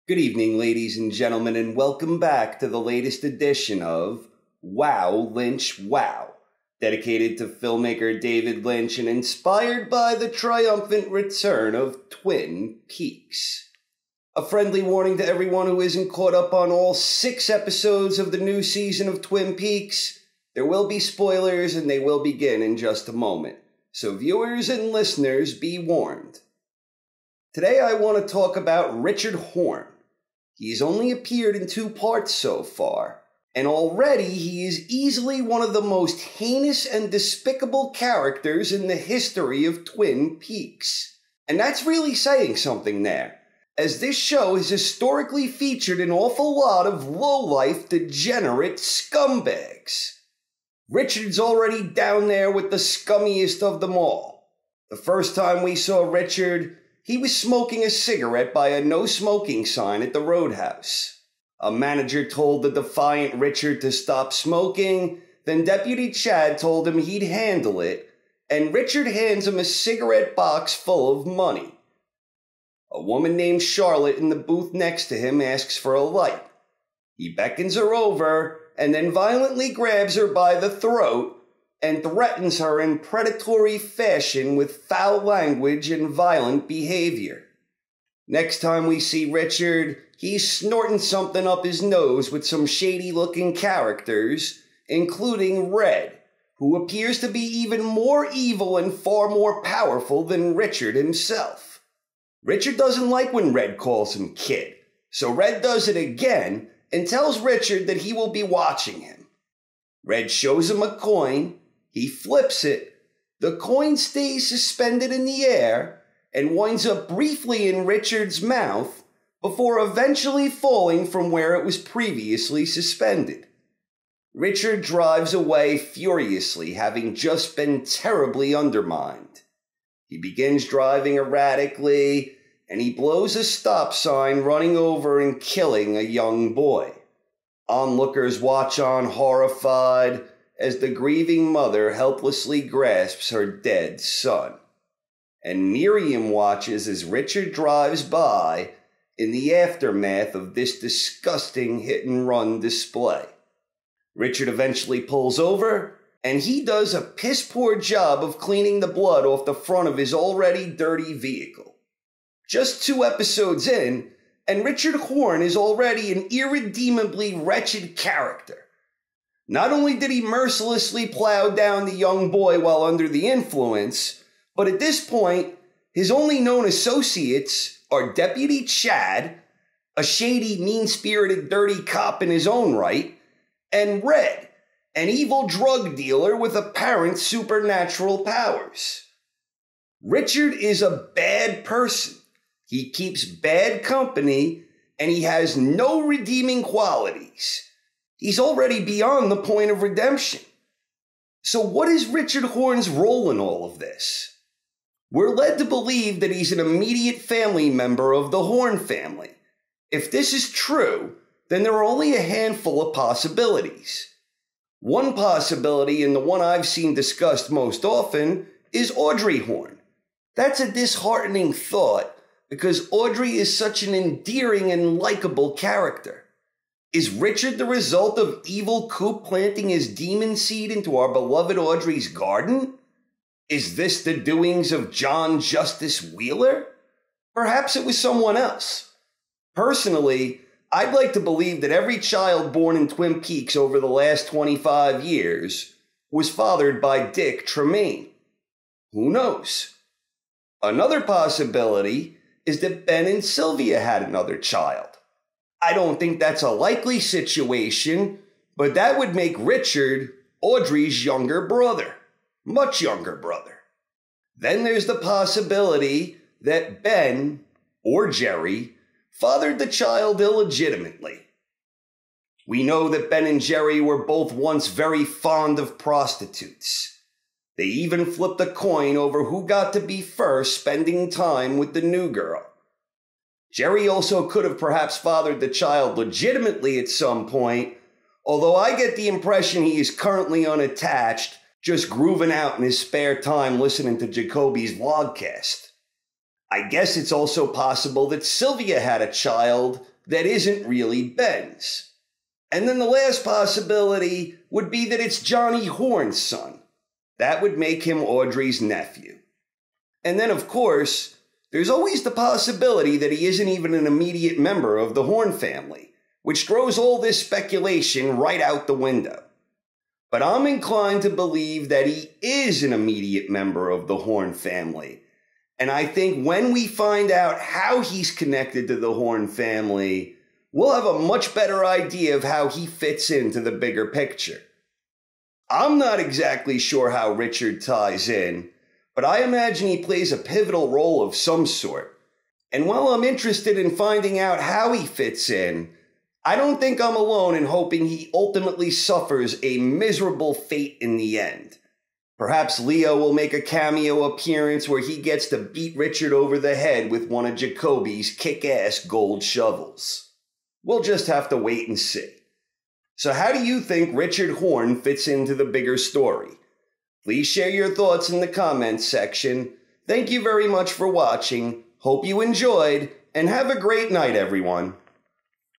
Good evening, ladies and gentlemen, and welcome back to the latest edition of Wow, Lynch, Wow, dedicated to filmmaker David Lynch and inspired by the triumphant return of Twin Peaks. A friendly warning to everyone who isn't caught up on all 6 episodes of the new season of Twin Peaks. There will be spoilers and they will begin in just a moment. So viewers and listeners, be warned. Today I want to talk about Richard Horne. He's only appeared in 2 parts so far, and already he is easily one of the most heinous and despicable characters in the history of Twin Peaks. And that's really saying something there, as this show has historically featured an awful lot of low-life, degenerate scumbags. Richard's already down there with the scummiest of them all. The first time we saw Richard, he was smoking a cigarette by a no-smoking sign at the Roadhouse. A manager told the defiant Richard to stop smoking, then Deputy Chad told him he'd handle it, and Richard hands him a cigarette box full of money. A woman named Charlotte in the booth next to him asks for a light. He beckons her over, and then violently grabs her by the throat, and threatens her in predatory fashion with foul language and violent behavior. Next time we see Richard, he's snorting something up his nose with some shady-looking characters, including Red, who appears to be even more evil and far more powerful than Richard himself. Richard doesn't like when Red calls him kid, so Red does it again and tells Richard that he will be watching him. Red shows him a coin. He flips it, the coin stays suspended in the air, and winds up briefly in Richard's mouth before eventually falling from where it was previously suspended. Richard drives away furiously, having just been terribly undermined. He begins driving erratically, and he blows a stop sign, running over and killing a young boy. Onlookers watch on horrified, as the grieving mother helplessly grasps her dead son. And Miriam watches as Richard drives by in the aftermath of this disgusting hit-and-run display. Richard eventually pulls over, and he does a piss-poor job of cleaning the blood off the front of his already dirty vehicle. Just 2 episodes in, and Richard Horne is already an irredeemably wretched character. Not only did he mercilessly plow down the young boy while under the influence, but at this point, his only known associates are Deputy Chad, a shady, mean-spirited, dirty cop in his own right, and Red, an evil drug dealer with apparent supernatural powers. Richard is a bad person. He keeps bad company, and he has no redeeming qualities. He's already beyond the point of redemption. So what is Richard Horne's role in all of this? We're led to believe that he's an immediate family member of the Horne family. If this is true, then there are only a handful of possibilities. One possibility, and the one I've seen discussed most often, is Audrey Horne. That's a disheartening thought, because Audrey is such an endearing and likable character. Is Richard the result of evil Coop planting his demon seed into our beloved Audrey's garden? Is this the doings of John Justice Wheeler? Perhaps it was someone else. Personally, I'd like to believe that every child born in Twin Peaks over the last 25 years was fathered by Dick Tremaine. Who knows? Another possibility is that Ben and Sylvia had another child. I don't think that's a likely situation, but that would make Richard Audrey's younger brother, much younger brother. Then there's the possibility that Ben, or Jerry, fathered the child illegitimately. We know that Ben and Jerry were both once very fond of prostitutes. They even flipped a coin over who got to be first spending time with the new girl. Jerry also could have perhaps fathered the child legitimately at some point, although I get the impression he is currently unattached, just grooving out in his spare time listening to Jacoby's vlogcast. I guess it's also possible that Sylvia had a child that isn't really Ben's. And then the last possibility would be that it's Johnny Horne's son. That would make him Audrey's nephew. And then, of course, there's always the possibility that he isn't even an immediate member of the Horne family, which throws all this speculation right out the window. But I'm inclined to believe that he is an immediate member of the Horne family. And I think when we find out how he's connected to the Horne family, we'll have a much better idea of how he fits into the bigger picture. I'm not exactly sure how Richard ties in, but I imagine he plays a pivotal role of some sort. And while I'm interested in finding out how he fits in, I don't think I'm alone in hoping he ultimately suffers a miserable fate in the end. Perhaps Leo will make a cameo appearance where he gets to beat Richard over the head with one of Jacoby's kick-ass gold shovels. We'll just have to wait and see. So how do you think Richard Horne fits into the bigger story? Please share your thoughts in the comments section. Thank you very much for watching. Hope you enjoyed, and have a great night, everyone.